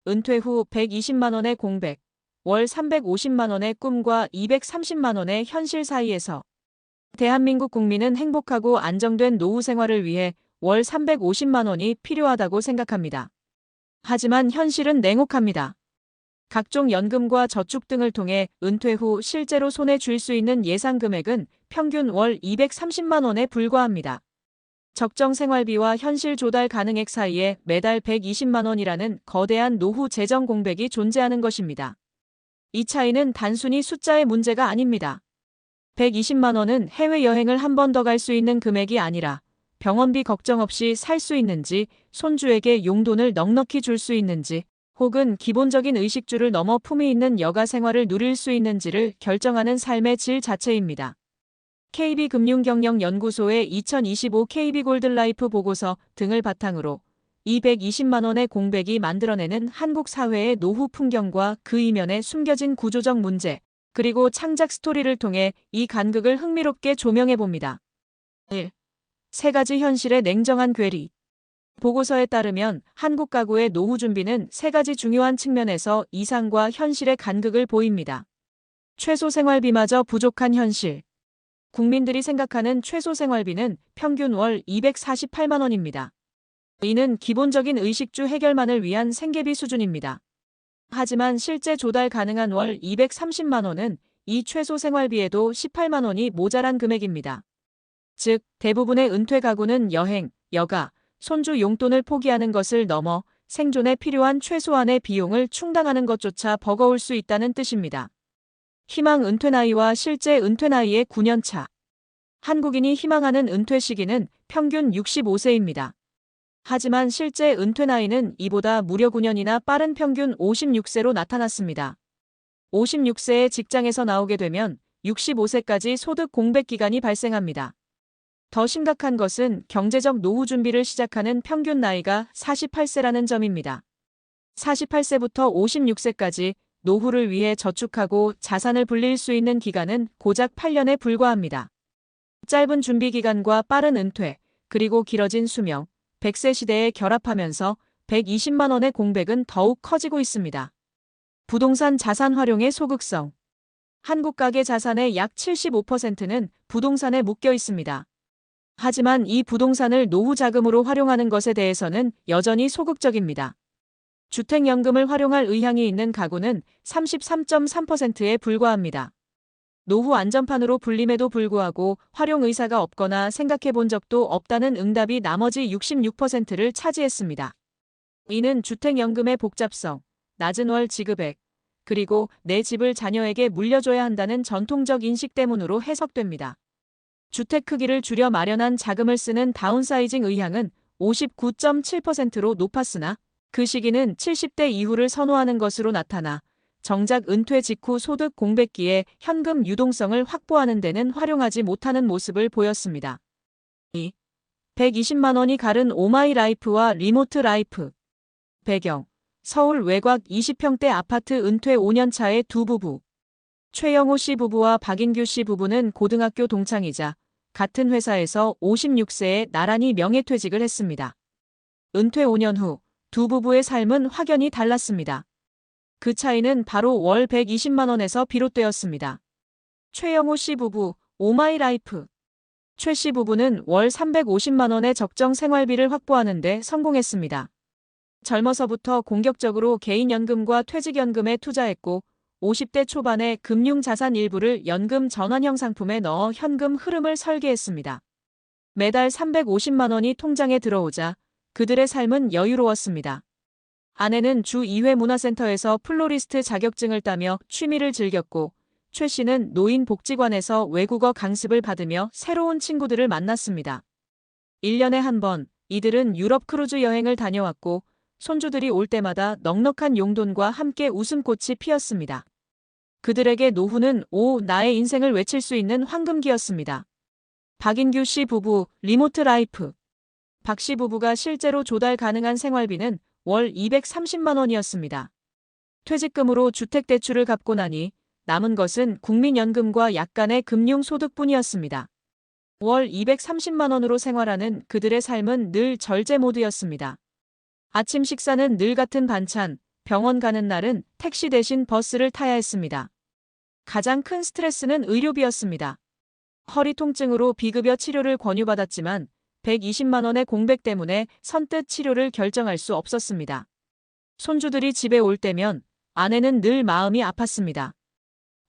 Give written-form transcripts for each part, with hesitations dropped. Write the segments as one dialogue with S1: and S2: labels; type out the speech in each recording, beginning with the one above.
S1: 은퇴 후 120만 원의 공백, 월 350만 원의 꿈과 230만 원의 현실 사이에서 대한민국 국민은 행복하고 안정된 노후 생활을 위해 월 350만 원이 필요하다고 생각합니다. 하지만 현실은 냉혹합니다. 각종 연금과 저축 등을 통해 은퇴 후 실제로 손에 쥘 수 있는 예상 금액은 평균 월 230만 원에 불과합니다. 적정 생활비와 현실 조달 가능액 사이에 매달 120만 원이라는 거대한 노후 재정 공백이 존재하는 것입니다. 이 차이는 단순히 숫자의 문제가 아닙니다. 120만 원은 해외여행을 한 번 더 갈 수 있는 금액이 아니라 병원비 걱정 없이 살 수 있는지, 손주에게 용돈을 넉넉히 줄 수 있는지, 혹은 기본적인 의식주를 넘어 품위 있는 여가 생활을 누릴 수 있는지를 결정하는 삶의 질 자체입니다. KB금융경영연구소의 2025 KB골든라이프 보고서 등을 바탕으로 220만 원의 공백이 만들어내는 한국 사회의 노후 풍경과 그 이면에 숨겨진 구조적 문제, 그리고 창작 스토리를 통해 이 간극을 흥미롭게 조명해봅니다. 1. 세 가지 현실의 냉정한 괴리. 보고서에 따르면 한국 가구의 노후 준비는 세 가지 중요한 측면에서 이상과 현실의 간극을 보입니다. 최소 생활비마저 부족한 현실. 국민들이 생각하는 최소 생활비는 평균 월 248만 원입니다. 이는 기본적인 의식주 해결만을 위한 생계비 수준입니다. 하지만 실제 조달 가능한 월 230만 원은 이 최소 생활비에도 18만 원이 모자란 금액입니다. 즉, 대부분의 은퇴 가구는 여행, 여가, 손주 용돈을 포기하는 것을 넘어 생존에 필요한 최소한의 비용을 충당하는 것조차 버거울 수 있다는 뜻입니다. 희망 은퇴 나이와 실제 은퇴 나이의 9년 차. 한국인이 희망하는 은퇴 시기는 평균 65세입니다. 하지만 실제 은퇴 나이는 이보다 무려 9년이나 빠른 평균 56세로 나타났습니다. 56세에 직장에서 나오게 되면 65세까지 소득 공백 기간이 발생합니다. 더 심각한 것은 경제적 노후 준비를 시작하는 평균 나이가 48세라는 점입니다. 48세부터 56세까지 노후를 위해 저축하고 자산을 불릴 수 있는 기간은 고작 8년에 불과합니다. 짧은 준비 기간과 빠른 은퇴, 그리고 길어진 수명, 100세 시대에 결합하면서 120만 원의 공백은 더욱 커지고 있습니다. 부동산 자산 활용의 소극성. 한국 가계 자산의 약 75%는 부동산에 묶여 있습니다. 하지만 이 부동산을 노후 자금으로 활용하는 것에 대해서는 여전히 소극적입니다. 주택연금을 활용할 의향이 있는 가구는 33.3%에 불과합니다. 노후 안전판으로 불림에도 불구하고 활용 의사가 없거나 생각해 본 적도 없다는 응답이 나머지 66%를 차지했습니다. 이는 주택연금의 복잡성, 낮은 월 지급액, 그리고 내 집을 자녀에게 물려줘야 한다는 전통적 인식 때문으로 해석됩니다. 주택 크기를 줄여 마련한 자금을 쓰는 다운사이징 의향은 59.7%로 높았으나 그 시기는 70대 이후를 선호하는 것으로 나타나 정작 은퇴 직후 소득 공백기에 현금 유동성을 확보하는 데는 활용하지 못하는 모습을 보였습니다. 2. 120만 원이 가른 오마이라이프와 리모트 라이프. 배경: 서울 외곽 20평대 아파트 은퇴 5년 차의 두 부부. 최영호 씨 부부와 박인규 씨 부부는 고등학교 동창이자 같은 회사에서 56세에 나란히 명예퇴직을 했습니다. 은퇴 5년 후 두 부부의 삶은 확연히 달랐습니다. 그 차이는 바로 월 120만 원에서 비롯되었습니다. 최영호 씨 부부, 오마이라이프. 최 씨 부부는 월 350만 원의 적정 생활비를 확보하는 데 성공했습니다. 젊어서부터 공격적으로 개인연금과 퇴직연금에 투자했고 50대 초반에 금융자산 일부를 연금 전환형 상품에 넣어 현금 흐름을 설계했습니다. 매달 350만 원이 통장에 들어오자 그들의 삶은 여유로웠습니다. 아내는 주 2회 문화센터에서 플로리스트 자격증을 따며 취미를 즐겼고 최 씨는 노인복지관에서 외국어 강습을 받으며 새로운 친구들을 만났습니다. 1년에 한 번 이들은 유럽 크루즈 여행을 다녀왔고 손주들이 올 때마다 넉넉한 용돈과 함께 웃음꽃이 피었습니다. 그들에게 노후는 나의 인생을 외칠 수 있는 황금기였습니다. 박인규 씨 부부, 리모트 라이프. 박 씨 부부가 실제로 조달 가능한 생활비는 월 230만 원이었습니다. 퇴직금으로 주택대출을 갚고 나니 남은 것은 국민연금과 약간의 금융소득뿐이었습니다. 월 230만 원으로 생활하는 그들의 삶은 늘 절제 모드였습니다. 아침 식사는 늘 같은 반찬, 병원 가는 날은 택시 대신 버스를 타야 했습니다. 가장 큰 스트레스는 의료비였습니다. 허리 통증으로 비급여 치료를 권유받았지만 120만 원의 공백 때문에 선뜻 치료를 결정할 수 없었습니다. 손주들이 집에 올 때면 아내는 늘 마음이 아팠습니다.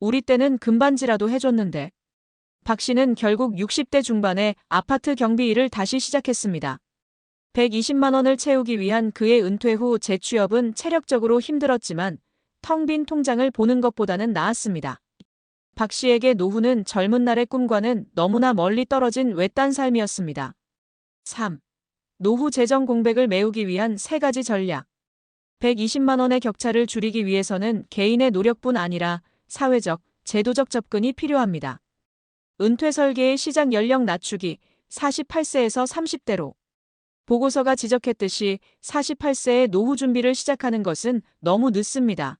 S1: 우리 때는 금반지라도 해줬는데. 박 씨는 결국 60대 중반에 아파트 경비 일을 다시 시작했습니다. 120만 원을 채우기 위한 그의 은퇴 후 재취업은 체력적으로 힘들었지만 텅 빈 통장을 보는 것보다는 나았습니다. 박 씨에게 노후는 젊은 날의 꿈과는 너무나 멀리 떨어진 외딴 삶이었습니다. 3. 노후 재정 공백을 메우기 위한 3가지 전략. 120만 원의 격차를 줄이기 위해서는 개인의 노력뿐 아니라 사회적, 제도적 접근이 필요합니다. 은퇴 설계의 시작 연령 낮추기, 48세에서 30대로. 보고서가 지적했듯이 48세에 노후 준비를 시작하는 것은 너무 늦습니다.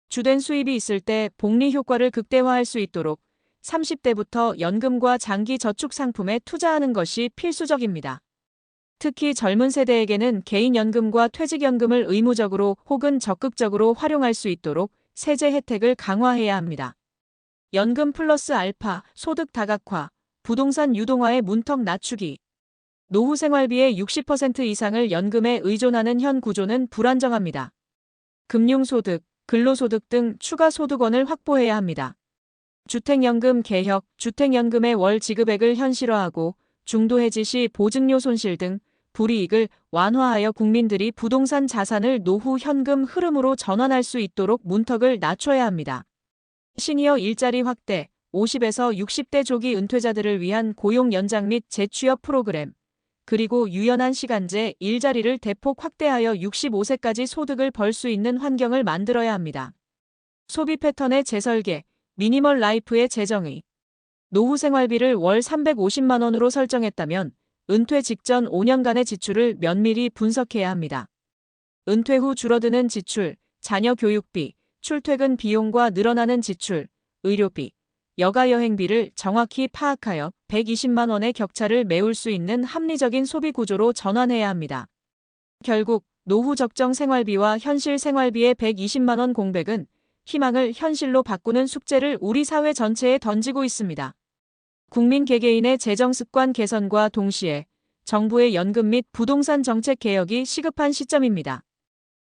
S1: 주된 수입이 있을 때 복리 효과를 극대화할 수 있도록 30대부터 연금과 장기 저축 상품에 투자하는 것이 필수적입니다. 특히 젊은 세대에게는 개인연금과 퇴직연금을 의무적으로 혹은 적극적으로 활용할 수 있도록 세제 혜택을 강화해야 합니다. 연금 플러스 알파, 소득 다각화, 부동산 유동화의 문턱 낮추기. 노후 생활비의 60% 이상을 연금에 의존하는 현 구조는 불안정합니다. 금융소득, 근로소득 등 추가 소득원을 확보해야 합니다. 주택연금 개혁, 주택연금의 월 지급액을 현실화하고 중도해지 시 보증료 손실 등 불이익을 완화하여 국민들이 부동산 자산을 노후 현금 흐름으로 전환할 수 있도록 문턱을 낮춰야 합니다. 시니어 일자리 확대, 50에서 60대 조기 은퇴자들을 위한 고용 연장 및 재취업 프로그램, 그리고 유연한 시간제 일자리를 대폭 확대하여 65세까지 소득을 벌 수 있는 환경을 만들어야 합니다. 소비 패턴의 재설계, 미니멀 라이프의 재정의. 노후 생활비를 월 350만 원으로 설정했다면 은퇴 직전 5년간의 지출을 면밀히 분석해야 합니다. 은퇴 후 줄어드는 지출, 자녀 교육비, 출퇴근 비용과 늘어나는 지출, 의료비, 여가 여행비를 정확히 파악하여 120만 원의 격차를 메울 수 있는 합리적인 소비 구조로 전환해야 합니다. 결국 노후 적정 생활비와 현실 생활비의 120만 원 공백은 희망을 현실로 바꾸는 숙제를 우리 사회 전체에 던지고 있습니다. 국민 개개인의 재정 습관 개선과 동시에 정부의 연금 및 부동산 정책 개혁이 시급한 시점입니다.